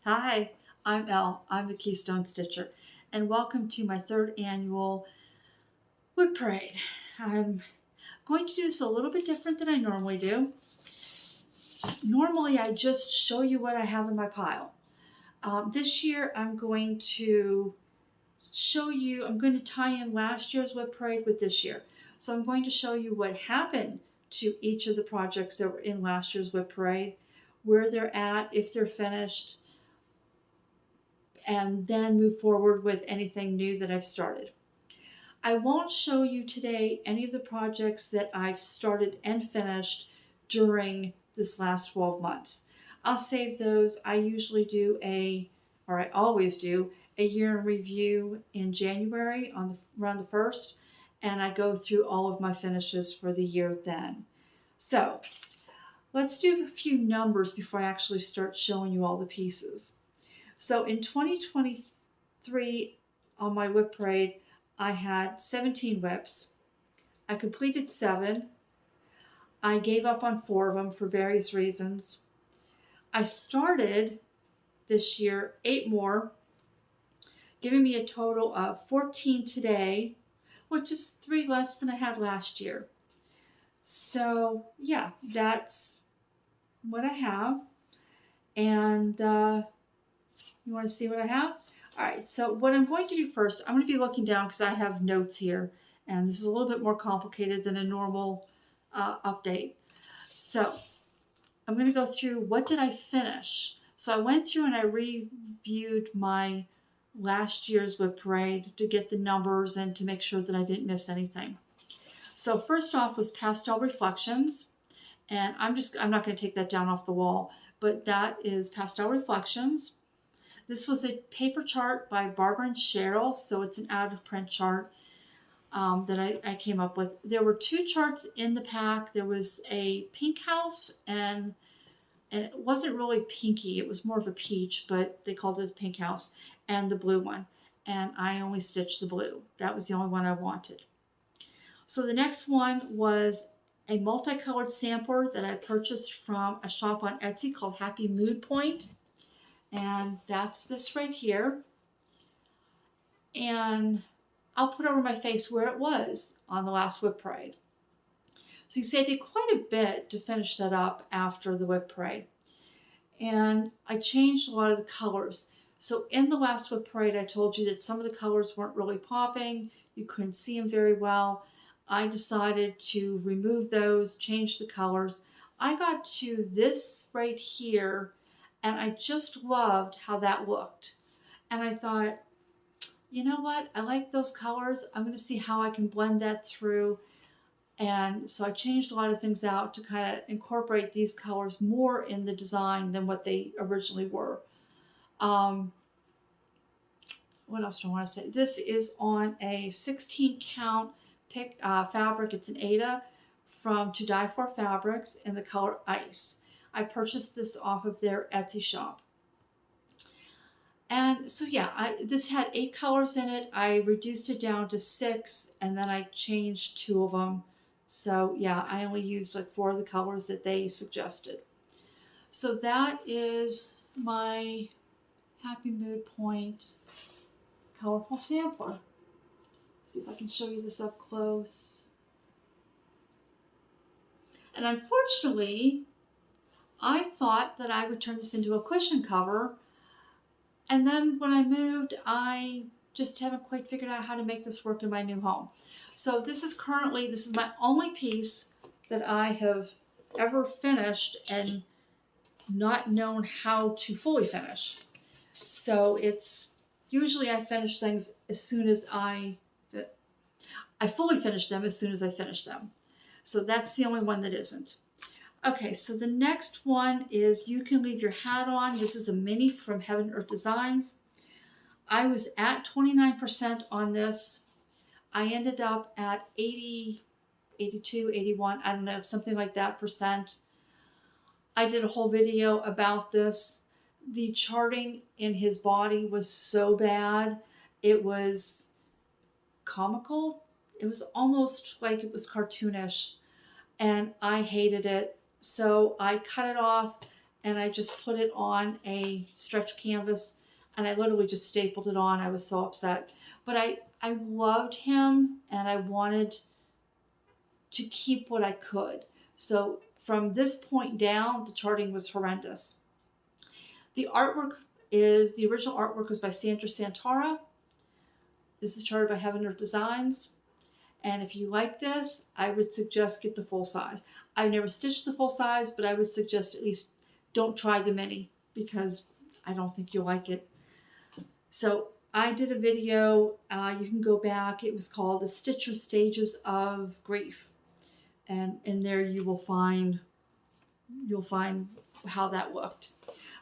Hi, I'm Elle. I'm the Keystone Stitcher, and welcome to my third annual WIP Parade. I'm going to do this a little bit different than I normally do. Normally, I just show you what I have in my pile. This year, I'm going to I'm going to tie in last year's WIP Parade with this year. So I'm going to show you what happened to each of the projects that were in last year's WIP Parade, where they're at, if they're finished, and then move forward with anything new that I've started. I won't show you today any of the projects that I've started and finished during this last 12 months. I'll save those. I always do, a year in review in January around the 1st, and I go through all of my finishes for the year then. So let's do a few numbers before I actually start showing you all the pieces. So in 2023, on my WIP Parade, I had 17 WIPs. I completed 7. I gave up on 4 of them for various reasons. I started this year 8 more, giving me a total of 14 today, which is 3 less than I had last year. So yeah, that's what I have. And you want to see what I have? All right, so what I'm going to do first, I'm going to be looking down because I have notes here, and this is a little bit more complicated than a normal update. So I'm going to go through what did I finish. So I went through and I reviewed my last year's WIP Parade to get the numbers and to make sure that I didn't miss anything. So first off was Pastel Reflections, and I'm not going to take that down off the wall, but that is Pastel Reflections. This was a paper chart by Barbara and Cheryl, so it's an out-of-print chart that I came up with. There were 2 charts in the pack. There was a pink house, and it wasn't really pinky. It was more of a peach, but they called it a pink house, and the blue one. And I only stitched the blue. That was the only one I wanted. So the next one was a multicolored sampler that I purchased from a shop on Etsy called HappyMoodPoint. And that's this right here. And I'll put over my face where it was on the last WIP Parade. So you see I did quite a bit to finish that up after the WIP Parade. And I changed a lot of the colors. So in the last WIP Parade, I told you that some of the colors weren't really popping. You couldn't see them very well. I decided to remove those, change the colors. I got to this right here, and I just loved how that looked. And I thought, you know what? I like those colors. I'm going to see how I can blend that through. And so I changed a lot of things out to kind of incorporate these colors more in the design than what they originally were. What else do I want to say? This is on a 16 count fabric. It's an Aida from ToDyeForFabrics in the color Ice. I purchased this off of their Etsy shop. And so yeah, this had 8 colors in it. I reduced it down to 6, and then I changed 2 of them. So yeah, I only used like 4 of the colors that they suggested. So that is my HappyMoodPoint colorful sampler. See if I can show you this up close. And unfortunately, I thought that I would turn this into a cushion cover. And then when I moved, I just haven't quite figured out how to make this work in my new home. So this is my only piece that I have ever finished and not known how to fully finish. So usually I finish things as soon as I fully finish them as soon as I finish them. So that's the only one that isn't. Okay, so the next one is You Can Leave Your Hat On. This is a mini from Heaven Earth Designs. I was at 29% on this. I ended up at 80, 82, 81, I don't know, something like that percent. I did a whole video about this. The charting in his body was so bad. It was comical. It was almost like it was cartoonish, and I hated it. So I cut it off, and I just put it on a stretch canvas, and I literally just stapled it on. I was so upset. But I loved him, and I wanted to keep what I could. So from this point down, the charting was horrendous. The original artwork was by Sandra Santara. This is charted by Heaven Earth Designs. And if you like this, I would suggest get the full size. I've never stitched the full size, but I would suggest at least don't try the mini because I don't think you'll like it. So I did a video, you can go back, it was called The Stitcher Stages of Grief. And in there you'll find how that looked.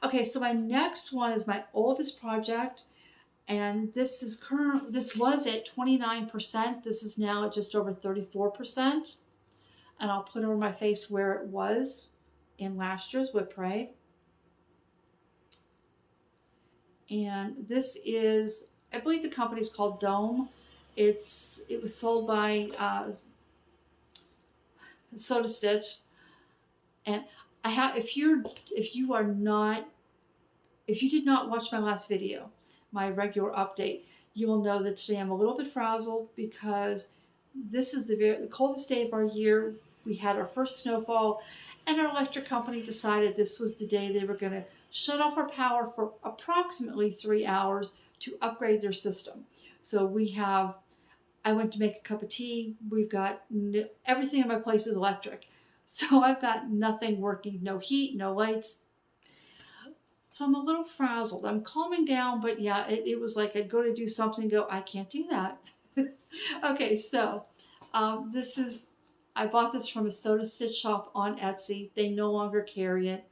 Okay, so my next one is my oldest project, and this was at 29%. This is now at just over 34. And I'll put it over my face where it was in last year's WIP parade. And this is, I believe the company is called Dome. It was sold by ToDyeForFabrics. And I have, if you did not watch my last video, my regular update, you will know that today I'm a little bit frazzled because this is the coldest day of our year. We had our first snowfall, and our electric company decided this was the day they were going to shut off our power for approximately 3 hours to upgrade their system. So I went to make a cup of tea. We've got everything in my place is electric. So I've got nothing working, no heat, no lights. So I'm a little frazzled. I'm calming down, but yeah, it was like I'd go to do something and go, I can't do that. Okay, so I bought this from a ToDyeStitch shop on Etsy. They no longer carry it.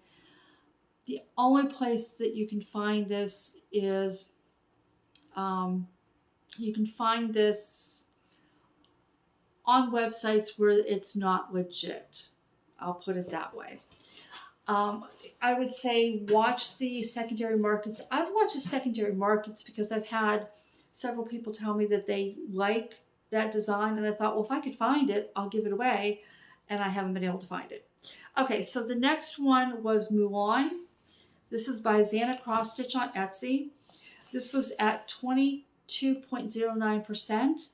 The only place that you can find this is, you can find this on websites where it's not legit. I'll put it that way. I would say watch the secondary markets. I've watched the secondary markets because I've had several people tell me that they like that design, and I thought, well, if I could find it, I'll give it away, and I haven't been able to find it. Okay, so the next one was Mulan. This is by ZannaCrossStitch on Etsy. This was at 22.09%,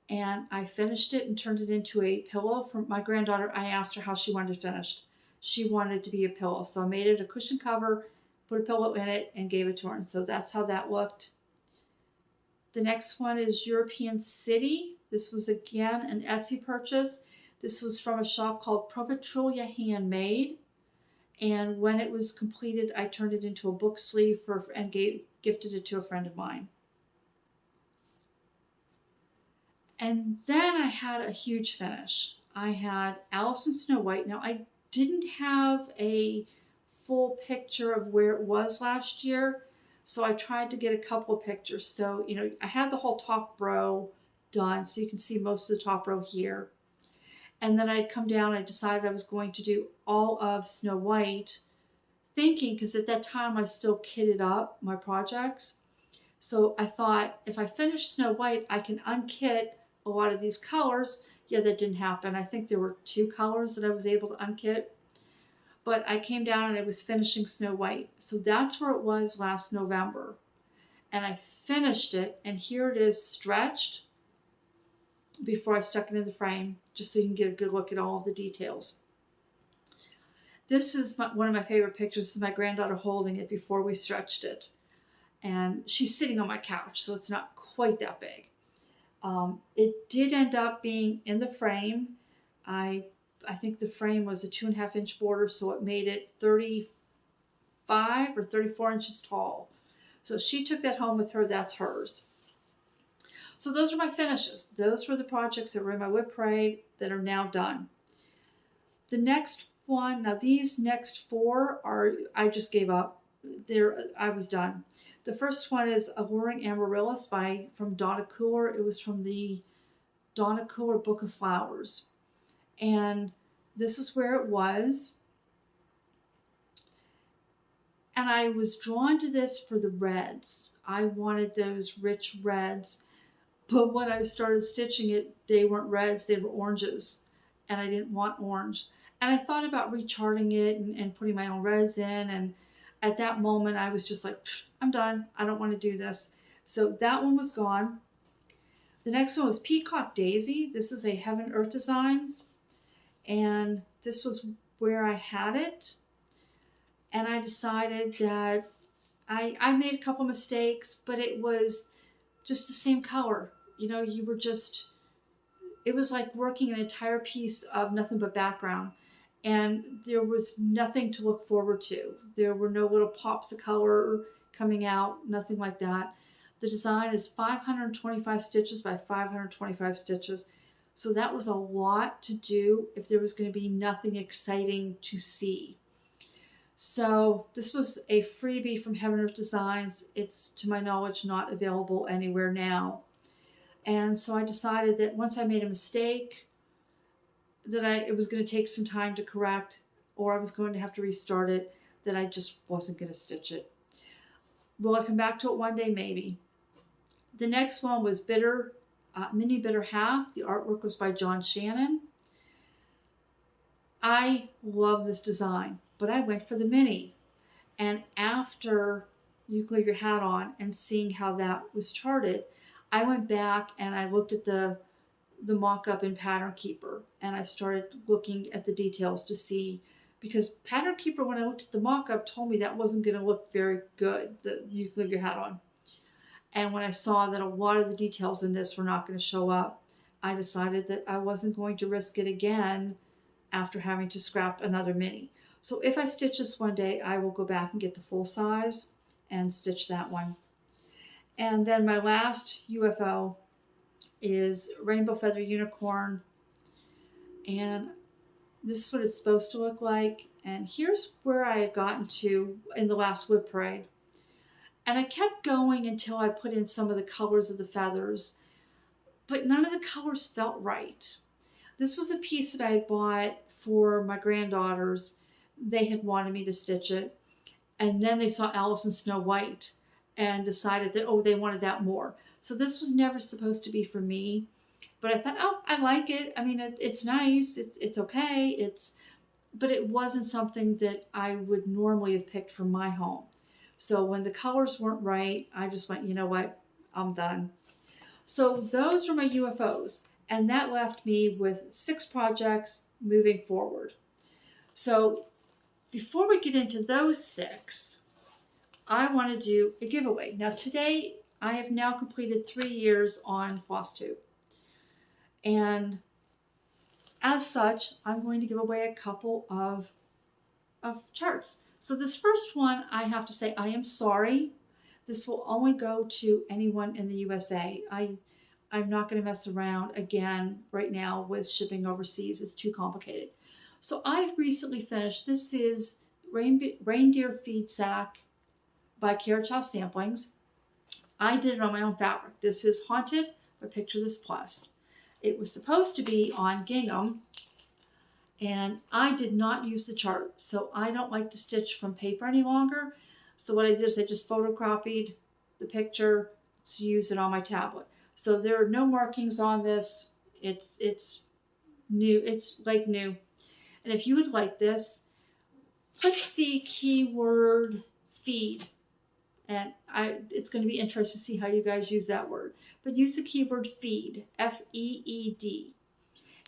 and I finished it and turned it into a pillow for my granddaughter. I asked her how she wanted it finished. She wanted it to be a pillow, so I made it a cushion cover, put a pillow in it, and gave it to her. And so that's how that looked. The next one is European City. This was again an Etsy purchase. This was from a shop called ProvitrulyaHandmade. And when it was completed, I turned it into a book sleeve and gifted it to a friend of mine. And then I had a huge finish. I had Alice in Snow White. Now, I didn't have a full picture of where it was last year, so I tried to get a couple of pictures. So, I had the whole top row done, so you can see most of the top row here. And then I'd come down, I decided I was going to do all of Snow White, thinking, because at that time I still kitted up my projects. So I thought, if I finish Snow White, I can unkit a lot of these colors. Yeah, that didn't happen. I think there were 2 colors that I was able to unkit. But I came down and I was finishing Snow White. So that's where it was last November. And I finished it, and here it is stretched before I stuck it in the frame, just so you can get a good look at all of the details. This is one of my favorite pictures. This is my granddaughter holding it before we stretched it. And she's sitting on my couch, so it's not quite that big. It did end up being in the frame. I think the frame was a 2.5 inch border, so it made it 35 or 34 inches tall. So she took that home with her. That's hers. So those are my finishes. Those were the projects that were in my WIP parade that are now done. The next one, now these next 4 I just gave up. I was done. The first one is Alluring Amaryllis from Donna Kooler. It was from the Donna Kooler Book of Flowers. And this is where it was. And I was drawn to this for the reds. I wanted those rich reds. But when I started stitching it, they weren't reds, they were oranges. And I didn't want orange. And I thought about recharting it and putting my own reds in. And at that moment, I was just like, I'm done. I don't want to do this. So that one was gone. The next one was Peacock Daisy. This is a Heaven Earth Designs. And this was where I had it. And I decided that I made a couple mistakes, but it was just the same color. You know, you were just, it was like working an entire piece of nothing but background. And there was nothing to look forward to. There were no little pops of color coming out, nothing like that. The design is 525 stitches by 525 stitches. So that was a lot to do if there was going to be nothing exciting to see. So this was a freebie from Heaven Earth Designs. It's, to my knowledge, not available anywhere now. And so I decided that once I made a mistake, that it was going to take some time to correct, or I was going to have to restart it, that I just wasn't going to stitch it. Will I come back to it one day? Maybe. The next one was Mini Bitter Half. The artwork was by John Shannon. I love this design, but I went for the mini. And after You Can Leave Your Hat On and seeing how that was charted, I went back and I looked at the mock-up in Pattern Keeper, and I started looking at the details to see, because Pattern Keeper, when I looked at the mock-up, told me that wasn't going to look very good, that You Can Leave Your Hat On. And when I saw that a lot of the details in this were not going to show up, I decided that I wasn't going to risk it again after having to scrap another mini. So if I stitch this one day, I will go back and get the full size and stitch that one. And then my last UFO is Rainbow Feather Unicorn. And this is what it's supposed to look like. And here's where I had gotten to in the last WIP parade. And I kept going until I put in some of the colors of the feathers, but none of the colors felt right. This was a piece that I had bought for my granddaughters. They had wanted me to stitch it. And then they saw Alice in Snow White and decided that, oh, they wanted that more. So this was never supposed to be for me. But I thought, oh, I like it. I mean, it's nice. It's okay. But it wasn't something that I would normally have picked for my home. So when the colors weren't right, I just went, you know what? I'm done. So those were my UFOs. And that left me with 6 projects moving forward. So before we get into those 6, I want to do a giveaway. Now today, I have now completed 3 years on Flosstube. And as such, I'm going to give away a couple of charts. So this first one, I have to say, I am sorry. This will only go to anyone in the USA. I'm not going to mess around again right now with shipping overseas. It's too complicated. So I've recently finished. This is Reindeer Feed Sack by Carrot House Samplings. I did it on my own fabric. This is Haunted by Picture This Plus. It was supposed to be on gingham, and I did not use the chart, so I don't like to stitch from paper any longer. So what I did is I just photocopied the picture to use it on my tablet. So there are no markings on this. It's new. It's like new. And if you would like this, put the keyword feed. And it's going to be interesting to see how you guys use that word. But use the keyword feed, F-E-E-D.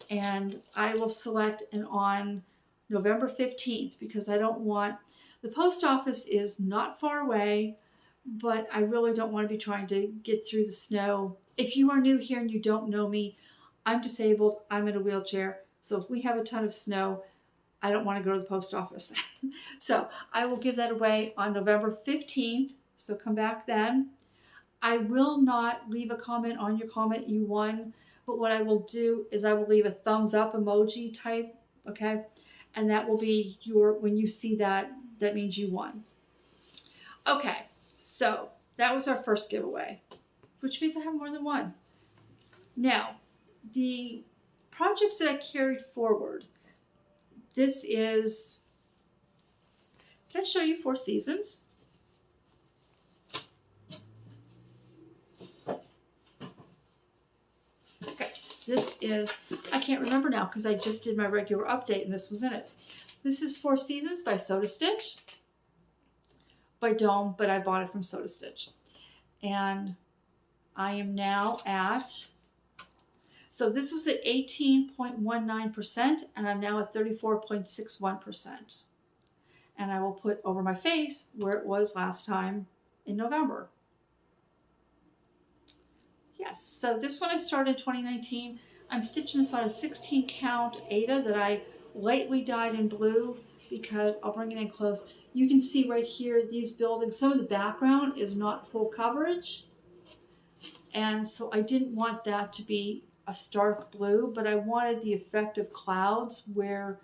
And I will select an on November 15th because I don't want, the post office is not far away, but I really don't want to be trying to get through the snow. If you are new here and you don't know me, I'm disabled, I'm in a wheelchair. So if we have a ton of snow, I don't want to go to the post office. So I will give that away on November 15th. So come back then. I will not leave a comment on your comment you won, but what I will do is I will leave a thumbs up emoji type, okay? And that will be your, when you see that, that means you won. Okay, so that was our first giveaway, which means I have more than one. Now, the projects that I carried forward, this is, can I show you 4 seasons? This is, I can't remember now because I just did my regular update and this was in it. This is Four Seasons by ToDyeForFabrics. By Dome, but I bought it from ToDyeForFabrics. And I am now at, so this was at 18.19% and I'm now at 34.61%. And I will put over my face where it was last time in November. Yes, so this one I started in 2019. I'm stitching this on a 16 count Aida that I lightly dyed in blue because I'll bring it in close. You can see right here, these buildings, some of the background is not full coverage. And so I didn't want that to be a stark blue, but I wanted the effect of clouds where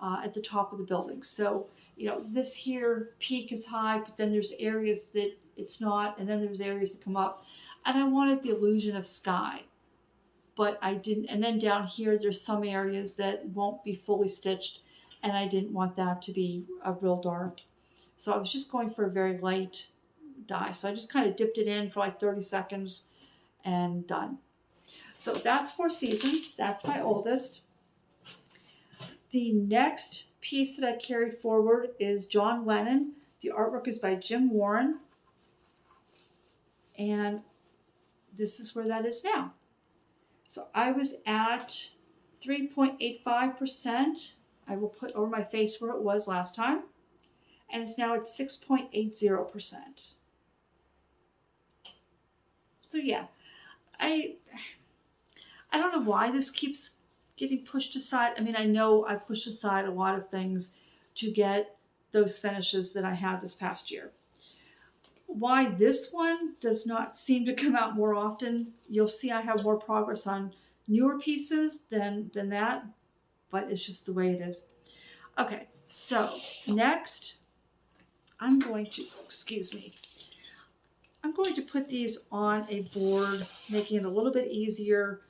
at the top of the building. So, you know, this here peak is high, but then there's areas that it's not, and then there's areas that come up. And I wanted the illusion of sky, but I didn't. And then down here, there's some areas that won't be fully stitched, and I didn't want that to be a real dark. So I was just going for a very light dye. So I just kind of dipped it in for like 30 seconds and done. So that's Four Seasons. That's my oldest. The next piece that I carried forward is John Lennon. The artwork is by Jim Warren. And this is where that is now. So I was at 3.85%. I will put over my face where it was last time. And it's now at 6.80%. So yeah, I don't know why this keeps getting pushed aside. I mean, I know I've pushed aside a lot of things to get those finishes that I had this past year. Why this one does not seem to come out more often, you'll see I have more progress on newer pieces than that, but it's just the way it is. Okay, so next I'm going to, I'm going to put these on a board, making it a little bit easier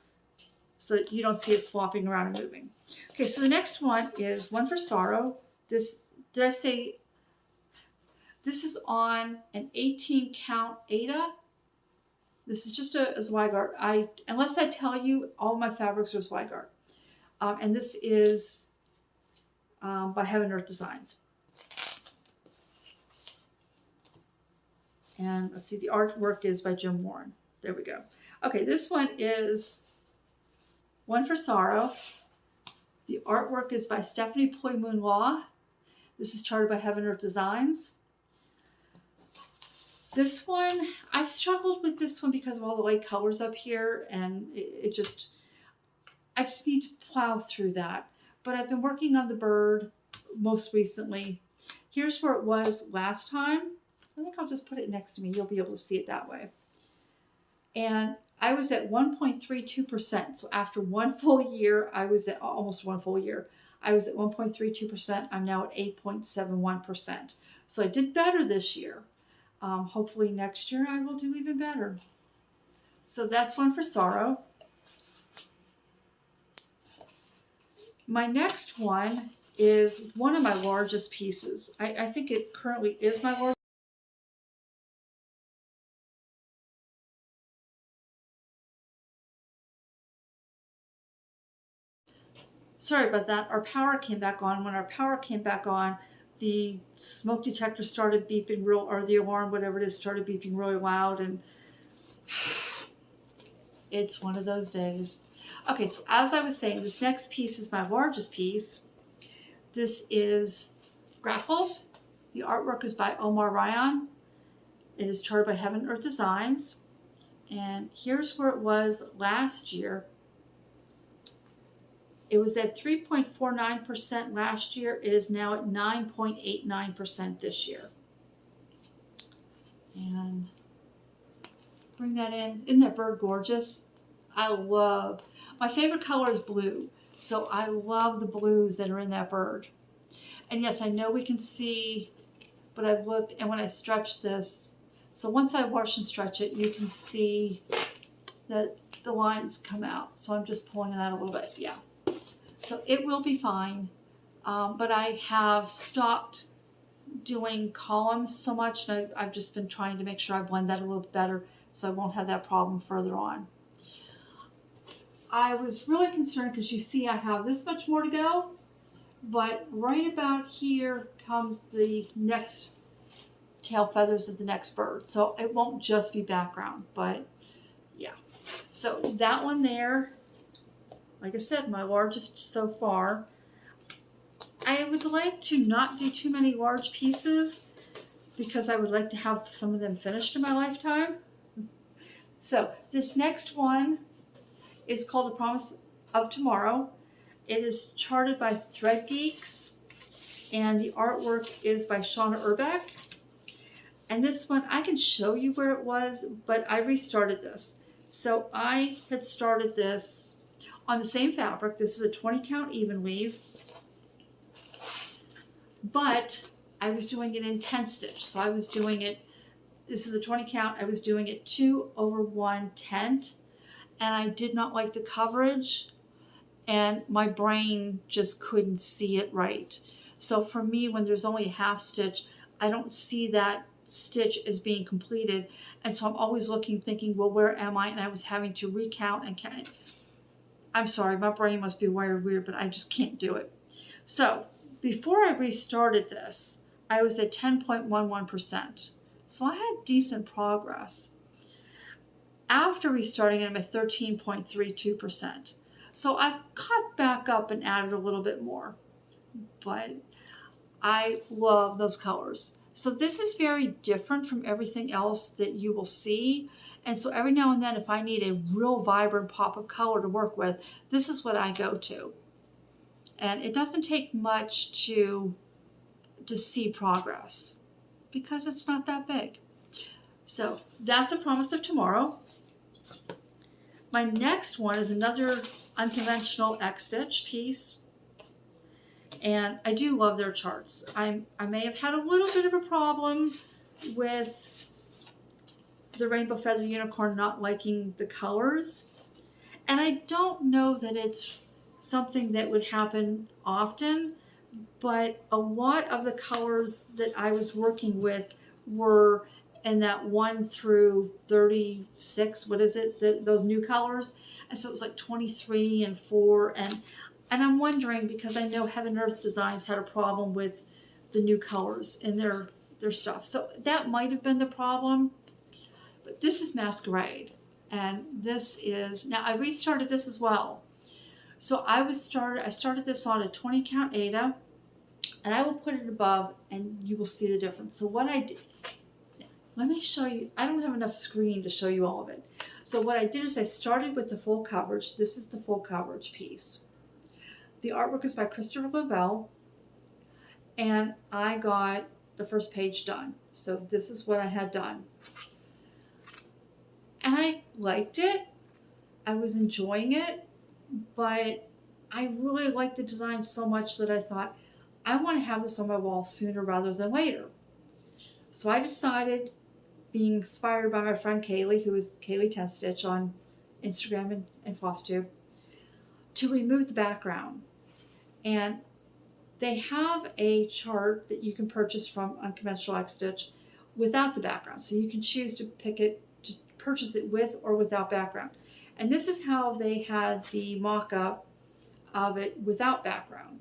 so that you don't see it flopping around and moving. Okay, so the next one is One for Sorrow. This, did I say, this is on an 18 count Aida. This is just a Zweigart. Unless I tell you, all my fabrics are Zweigart. And this is by Heaven Earth Designs. And let's see, the artwork is by Jim Warren. There we go. Okay, this one is One for Sorrow. The artwork is by Stephanie Ploy-Moon-Law. This is charted by Heaven Earth Designs. This one, I've struggled with this one because of all the light colors up here, and I just need to plow through that. But I've been working on the bird most recently. Here's where it was last time. I think I'll just put it next to me. You'll be able to see it that way. And I was at 1.32%. So after one full year, I was at almost one full year. I was at 1.32%. I'm now at 8.71%. So I did better this year. Hopefully next year I will do even better. So that's One for Sorrow. My next one is one of my largest pieces. I think it currently is my largest. Sorry about that. Our power came back on. When our power came back on, the smoke detector started beeping or the alarm, whatever it is, started beeping really loud, and it's one of those days. Okay, so as I was saying, this next piece is my largest piece. This is Grapples. The artwork is by Omar Ryan. It is charted by Heaven Earth Designs. And here's where it was last year. It was at 3.49% last year. It is now at 9.89% this year. And bring that in. Isn't that bird gorgeous? My favorite color is blue. So I love the blues that are in that bird. And yes, I know we can see, but I've looked, and when I stretch this, so once I wash and stretch it, you can see that the lines come out. So I'm just pulling that a little bit, yeah. So it will be fine, but I have stopped doing columns so much, and I've just been trying to make sure I blend that a little bit better so I won't have that problem further on. I was really concerned because you see I have this much more to go, but right about here comes the next tail feathers of the next bird. So it won't just be background, but yeah. So that one there, like I said, my largest so far. I would like to not do too many large pieces because I would like to have some of them finished in my lifetime. So this next one is called A Promise of Tomorrow. It is charted by Thread Geeks, and the artwork is by Shauna Urbeck. And this one, I can show you where it was, but I restarted this. So I had started this on the same fabric. This is a 20 count even weave, but I was doing it in 10 stitch. So I was doing it, this is a 20 count, I was doing it 2/1 tent, and I did not like the coverage, and my brain just couldn't see it right. So for me, when there's only a half stitch, I don't see that stitch as being completed, and so I'm always looking, thinking, well, where am I? And I was having to recount and count. I'm sorry, my brain must be wired weird, but I just can't do it. So before I restarted this, I was at 10.11%. So I had decent progress. After restarting it, I'm at 13.32%. So I've cut back up and added a little bit more, but I love those colors. So this is very different from everything else that you will see. And so every now and then, if I need a real vibrant pop of color to work with, this is what I go to. And it doesn't take much to see progress because it's not that big. So that's A Promise of Tomorrow. My next one is another unconventional X-stitch piece. And I do love their charts. I may have had a little bit of a problem with the Rainbow Feather Unicorn not liking the colors. And I don't know that it's something that would happen often, but a lot of the colors that I was working with were in that 1 through 36, what is it, those new colors. And so it was like 23 and 4, and I'm wondering, because I know Heaven Earth Designs had a problem with the new colors in their stuff. So that might have been the problem. But this is Masquerade. And this is, now I restarted this as well. So I started this on a 20 count Aida, and I will put it above and you will see the difference. So what I did, let me show you, I don't have enough screen to show you all of it. So what I did is I started with the full coverage. This is the full coverage piece. The artwork is by Christopher Lavelle, and I got the first page done. So this is what I had done. And I liked it. I was enjoying it, but I really liked the design so much that I thought, I want to have this on my wall sooner rather than later. So I decided, being inspired by my friend Kaylee, who is Kaylee 10 Stitch on Instagram and Flosstube, to remove the background. And they have a chart that you can purchase from Unconventional X-Stitch without the background. So you can choose to purchase it with or without background. And this is how they had the mock-up of it without background.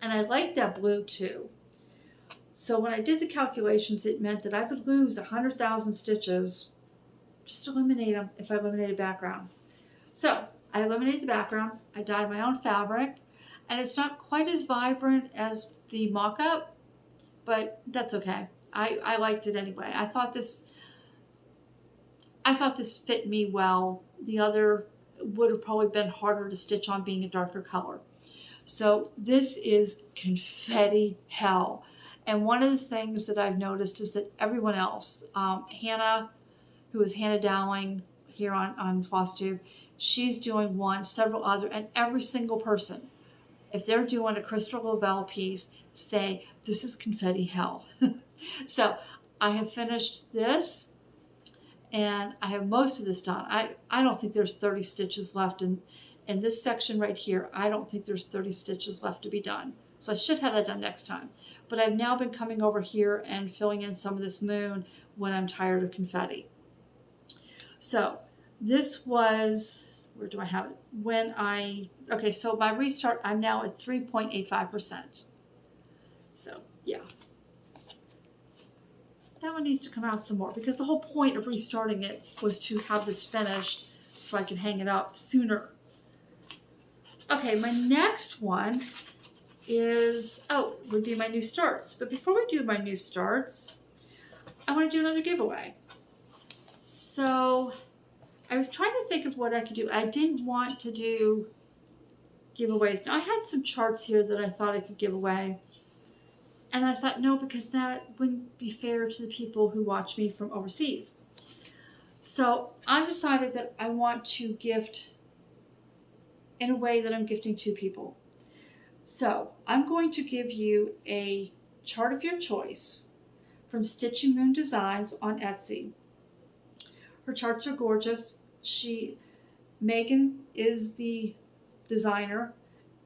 And I like that blue too. So when I did the calculations, it meant that I would lose 100,000 stitches, just eliminate them if I eliminated background. So I eliminated the background, I dyed my own fabric, and it's not quite as vibrant as the mock-up, but that's okay. I liked it anyway. I thought this fit me well. The other would have probably been harder to stitch on, being a darker color. So this is confetti hell. And one of the things that I've noticed is that everyone else, Hannah, who is Hannah Dowling here on Flosstube, she's doing one, several other, and every single person, if they're doing a Crystal Lavelle piece, say, this is confetti hell. So I have finished this, and I have most of this done. I don't think there's 30 stitches left in this section right here. I don't think there's 30 stitches left to be done. So I should have that done next time. But I've now been coming over here and filling in some of this moon when I'm tired of confetti. So this was, where do I have it? Okay, so my restart, I'm now at 3.85%. So, yeah. That one needs to come out some more because the whole point of restarting it was to have this finished so I can hang it up sooner. Okay, my next one would be my new starts. But before we do my new starts, I want to do another giveaway. So I was trying to think of what I could do. I didn't want to do giveaways. Now I had some charts here that I thought I could give away. And I thought, no, because that wouldn't be fair to the people who watch me from overseas. So I've decided that I want to gift in a way that I'm gifting two people. So I'm going to give you a chart of your choice from Stitching Moon Designs on Etsy. Her charts are gorgeous. Megan is the designer.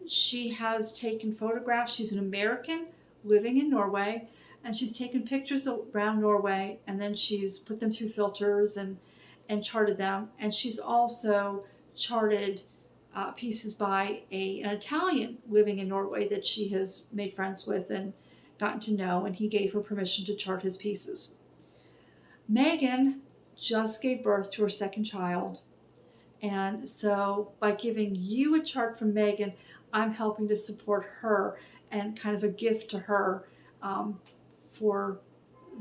She has taken photographs. She's an American living in Norway, and she's taken pictures around Norway, and then she's put them through filters and charted them. And she's also charted pieces by an Italian living in Norway that she has made friends with and gotten to know, and he gave her permission to chart his pieces. Megan just gave birth to her second child, and so by giving you a chart from Megan, I'm helping to support her and kind of a gift to her for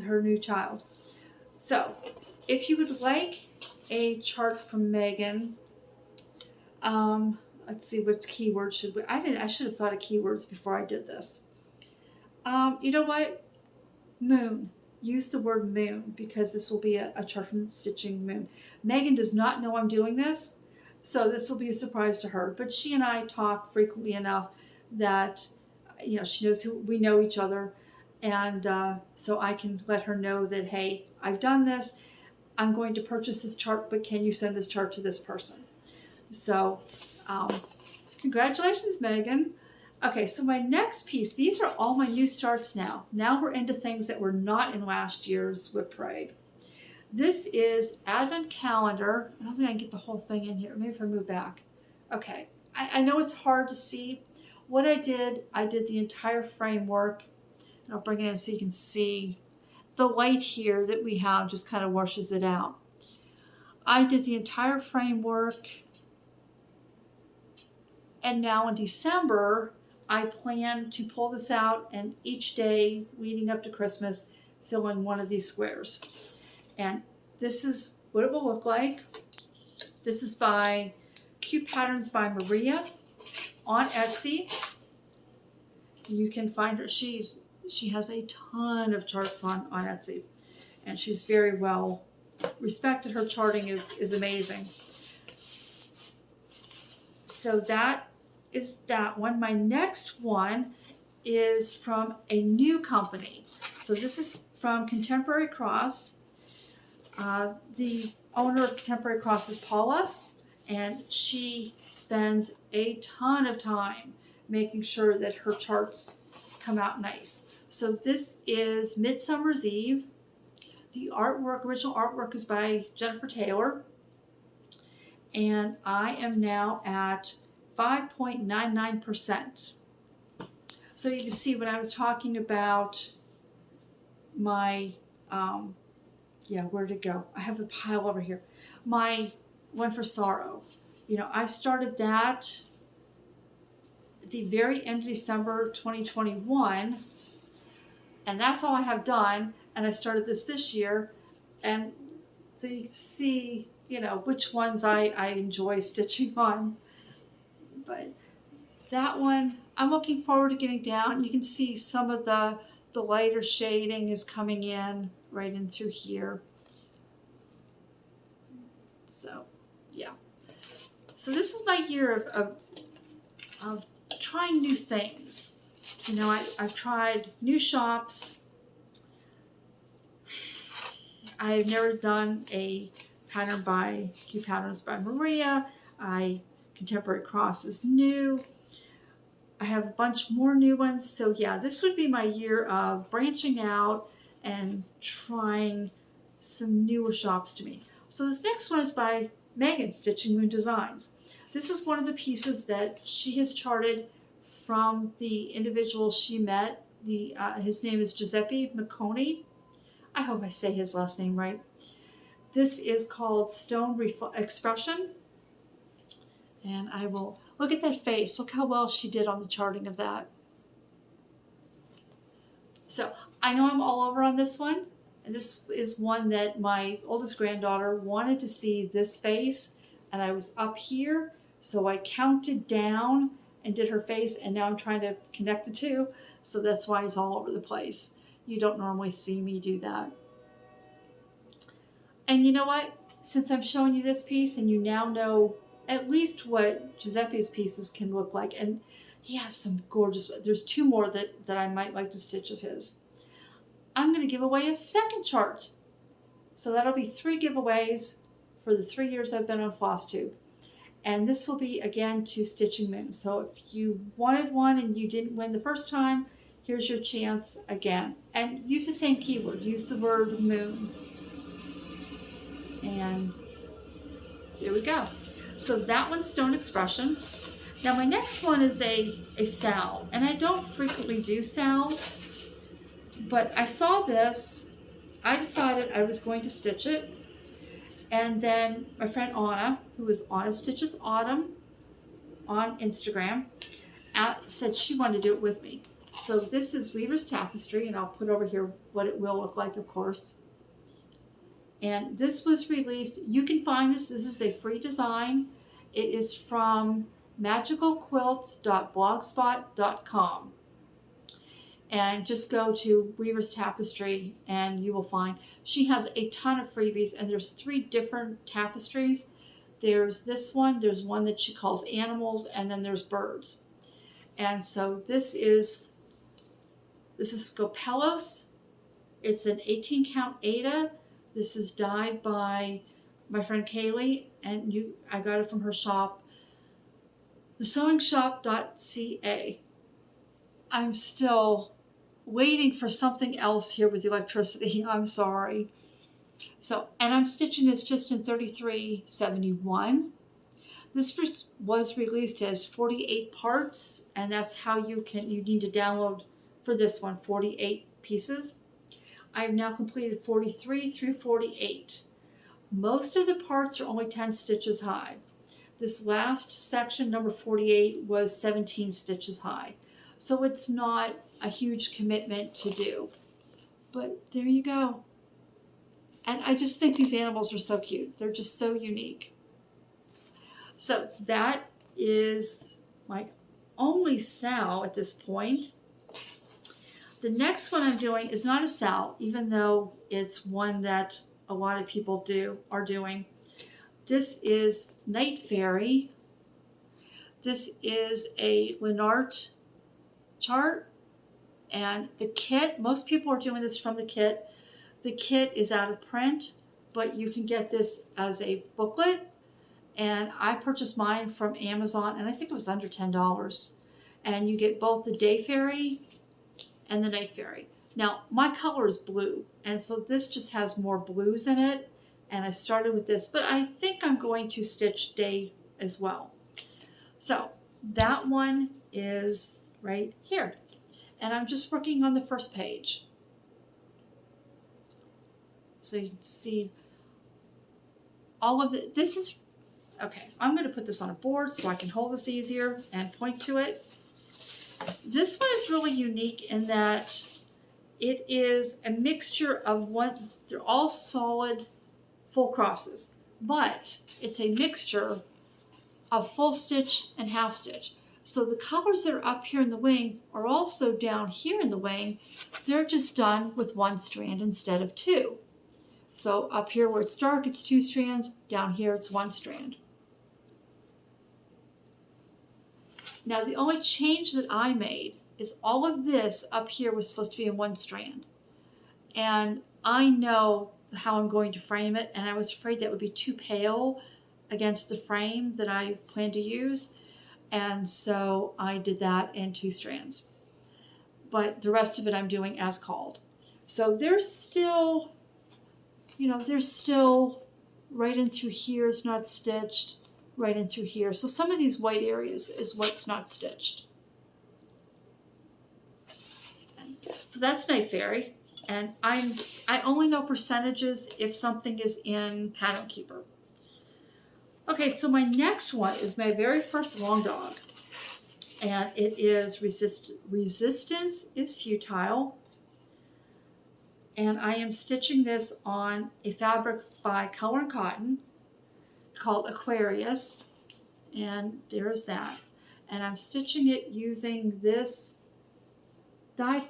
her new child. So if you would like a chart from Megan, let's see, what keywords should we, I should have thought of keywords before I did this. You know what? Moon. Use the word moon because this will be a chart from Stitching Moon. Megan does not know I'm doing this, so this will be a surprise to her. But she and I talk frequently enough that, you know, she knows we know each other. And so I can let her know that, hey, I've done this. I'm going to purchase this chart, but can you send this chart to this person? So congratulations, Megan. Okay, so my next piece, these are all my new starts now. Now we're into things that were not in last year's WIP parade. This is Advent Calendar. I don't think I can get the whole thing in here. Maybe if I move back. Okay, I know it's hard to see. What I did the entire framework. And I'll bring it in so you can see the light here that we have just kind of washes it out. I did the entire framework. And now in December, I plan to pull this out and each day leading up to Christmas, fill in one of these squares. And this is what it will look like. This is by Cute Patterns by Maria on Etsy. You can find her. She has a ton of charts on Etsy, and she's very well respected. Her charting is amazing. So that is that one. My next one is from a new company. So this is from Contemporary Cross. The owner of Contemporary Cross is Paula, and she spends a ton of time making sure that her charts come out nice. So this is Midsummer's Eve. The artwork, original artwork, is by Jennifer Taylor. And I am now at 5.99%. So you can see when I was talking about my, where'd it go? I have a pile over here. My one for Sorrow. You know, I started that at the very end of December 2021. And that's all I have done. And I started this year. And so you can see, you know, which ones I enjoy stitching on. But that one, I'm looking forward to getting down. You can see some of the lighter shading is coming in right in through here. So, yeah. So this is my year of trying new things. You know, I've tried new shops. I've never done a pattern by Cute Patterns by Maria. Contemporary Cross is new. I have a bunch more new ones. So yeah, this would be my year of branching out and trying some newer shops to me. So this next one is by Megan, Stitching Moon Designs. This is one of the pieces that she has charted from the individual she met. His name is Giuseppe Macconi. I hope I say his last name right. This is called Stone Expression. And I will, look at that face. Look how well she did on the charting of that. So I know I'm all over on this one. And this is one that my oldest granddaughter wanted to see this face. And I was up here. So I counted down and did her face. And now I'm trying to connect the two. So that's why it's all over the place. You don't normally see me do that. And you know what? Since I'm showing you this piece and you now know at least what Giuseppe's pieces can look like. And he has some gorgeous, there's two more that I might like to stitch of his. I'm going to give away a second chart. So that'll be 3 giveaways for the 3 years I've been on Flosstube. And this will be again to Stitching Moon. So if you wanted one and you didn't win the first time, here's your chance again. And use the same keyword. Use the word moon. And there we go. So that one's Stone Expression. Now my next one is a salve. And I don't frequently do salves. But I saw this. I decided I was going to stitch it. And then my friend Anna, who is Anna Stitches Autumn on Instagram, said she wanted to do it with me. So this is Weaver's Tapestry, and I'll put over here what it will look like, of course. And this was released. You can find this. This is a free design. It is from magicalquilts.blogspot.com. And just go to Weaver's Tapestry and you will find she has a ton of freebies, and there's 3 different tapestries. There's this one, there's one that she calls animals, and then there's birds. And so this is Scopelos. It's an 18 count Aida. This is dyed by my friend Kaylee, and I got it from her shop, thesewingshop.ca. I'm still waiting for something else here with the electricity. I'm sorry. So, and I'm stitching this just in 3371. This was released as 48 parts, and that's how you need to download for this one, 48 pieces. I've now completed 43 through 48. Most of the parts are only 10 stitches high. This last section, number 48, was 17 stitches high. So it's not a huge commitment to do. But there you go. And I just think these animals are so cute. They're just so unique. So that is my only sal at this point. The next one I'm doing is not a sal, even though it's one that a lot of people are doing. This is Night Fairy. This is a Linart chart. And the kit, most people are doing this from the kit. The kit is out of print, but you can get this as a booklet. And I purchased mine from Amazon, and I think it was under $10. And you get both the Day Fairy and the Night Fairy. Now, my color is blue, and so this just has more blues in it. And I started with this, but I think I'm going to stitch Day as well. So that one is right here. And I'm just working on the first page. So you can see all of this is, okay, I'm going to put this on a board so I can hold this easier and point to it. This one is really unique in that it is a mixture of they're all solid full crosses, but it's a mixture of full stitch and half stitch. So the colors that are up here in the wing are also down here in the wing. They're just done with 1 strand instead of 2. So up here where it's dark, it's 2 strands. Down here, it's 1 strand. Now the only change that I made is all of this up here was supposed to be in 1 strand. And I know how I'm going to frame it, and I was afraid that would be too pale against the frame that I plan to use. And so I did that in 2 strands. But the rest of it I'm doing as called. So there's still, there's still right in through here is not stitched, right in through here. So some of these white areas is what's not stitched. So that's Night Fairy, and I only know percentages if something is in Pattern Keeper. Okay, so my next one is my very first long dog, and it is Resistance is Futile, and I am stitching this on a fabric by Color and Cotton called Aquarius, and there's that. And I'm stitching it using this dyed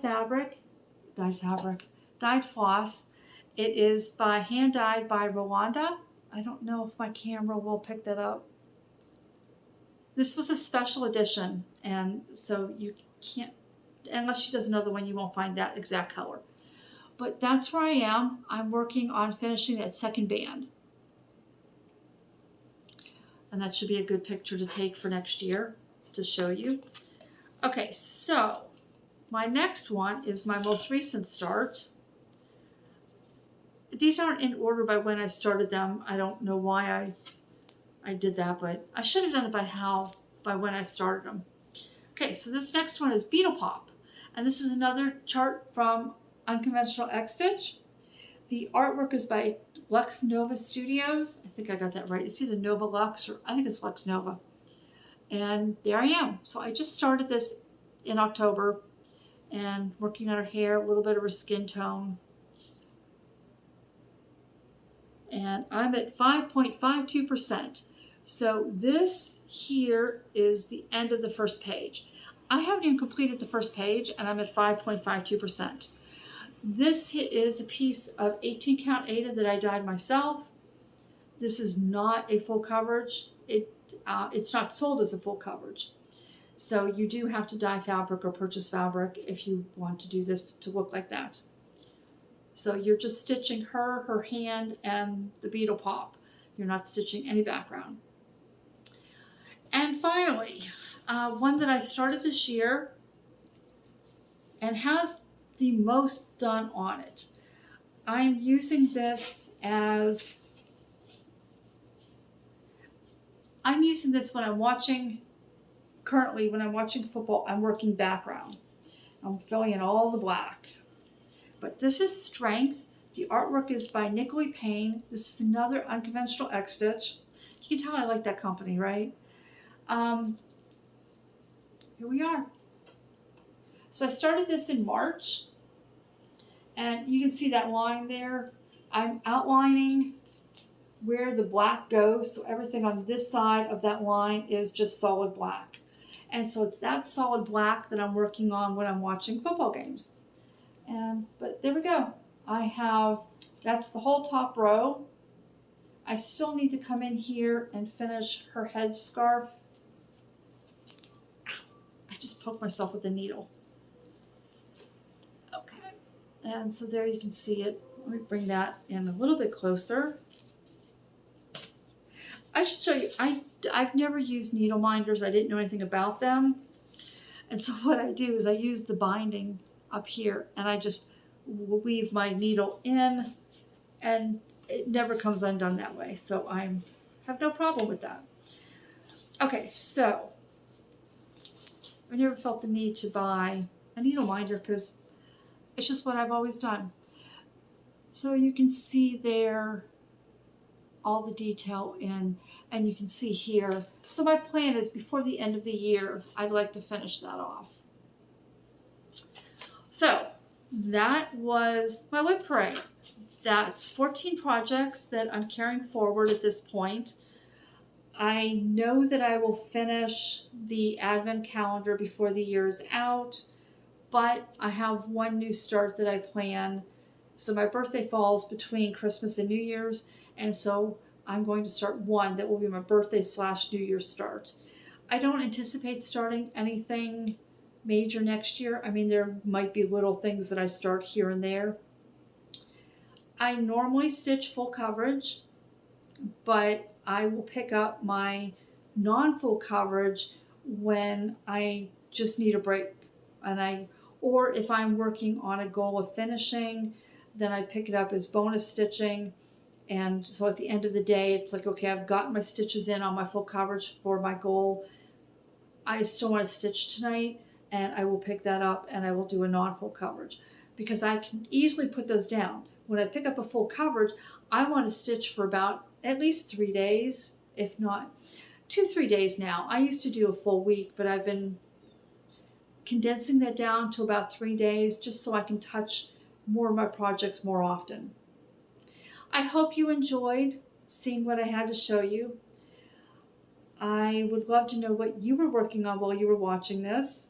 floss. It is by hand dyed by Rwanda. I don't know if my camera will pick that up. This was a special edition, and so you can't, unless she does another one, you won't find that exact color. But that's where I am. I'm working on finishing that second band. And that should be a good picture to take for next year to show you. Okay, so my next one is my most recent start. These aren't in order by when I started them. I don't know why I did that, but I should have done it by when I started them. Okay, so this next one is Beetle Pop. And this is another chart from Unconventional X-Stitch. The artwork is by Lux Nova Studios. I think I got that right. It's either Nova Lux or I think it's Lux Nova. And there I am. So I just started this in October and working on her hair, a little bit of her skin tone. And I'm at 5.52%. So this here is the end of the first page. I haven't even completed the first page and I'm at 5.52%. This is a piece of 18 count Aida that I dyed myself. This is not a full coverage. It's not sold as a full coverage. So you do have to dye fabric or purchase fabric if you want to do this to look like that. So you're just stitching her hand, and the Beetle Pop. You're not stitching any background. And finally, one that I started this year and has the most done on it. I'm using this when I'm watching, currently when I'm watching football, I'm working background. I'm filling in all the black. But this is Strength. The artwork is by Nicole Payne. This is another Unconventional X-Stitch. You can tell I like that company, right? Here we are. So I started this in March, and you can see that line there. I'm outlining where the black goes, so everything on this side of that line is just solid black. And so it's that solid black that I'm working on when I'm watching football games. But there we go. That's the whole top row. I still need to come in here and finish her head scarf. I just poked myself with a needle. Okay, and so there you can see it. Let me bring that in a little bit closer. I should show you, I've never used needle minders. I didn't know anything about them. And so what I do is I use the binding up here and I just weave my needle in, and it never comes undone that way. So I have no problem with that. Okay, so I never felt the need to buy a needle minder because it's just what I've always done. So you can see there all the detail in, and you can see here. So my plan is before the end of the year, I'd like to finish that off. So that was my WIP parade. That's 14 projects that I'm carrying forward at this point. I know that I will finish the advent calendar before the year's out, but I have one new start that I plan. So my birthday falls between Christmas and New Year's, and so I'm going to start one that will be my birthday / New Year's start. I don't anticipate starting anything major next year. I mean, there might be little things that I start here and there. I normally stitch full coverage, but I will pick up my non-full coverage when I just need a break, or if I'm working on a goal of finishing, then I pick it up as bonus stitching. And so at the end of the day, it's like, okay, I've gotten my stitches in on my full coverage for my goal. I still want to stitch tonight, and I will pick that up and I will do a non-full coverage because I can easily put those down. When I pick up a full coverage, I want to stitch for about at least 3 days, if not 2-3 days now. I used to do a full week, but I've been condensing that down to about 3 days just so I can touch more of my projects more often. I hope you enjoyed seeing what I had to show you. I would love to know what you were working on while you were watching this.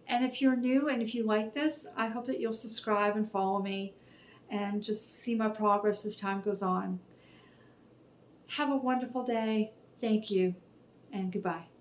And if you're new and if you like this, I hope that you'll subscribe and follow me and just see my progress as time goes on. Have a wonderful day. Thank you and goodbye.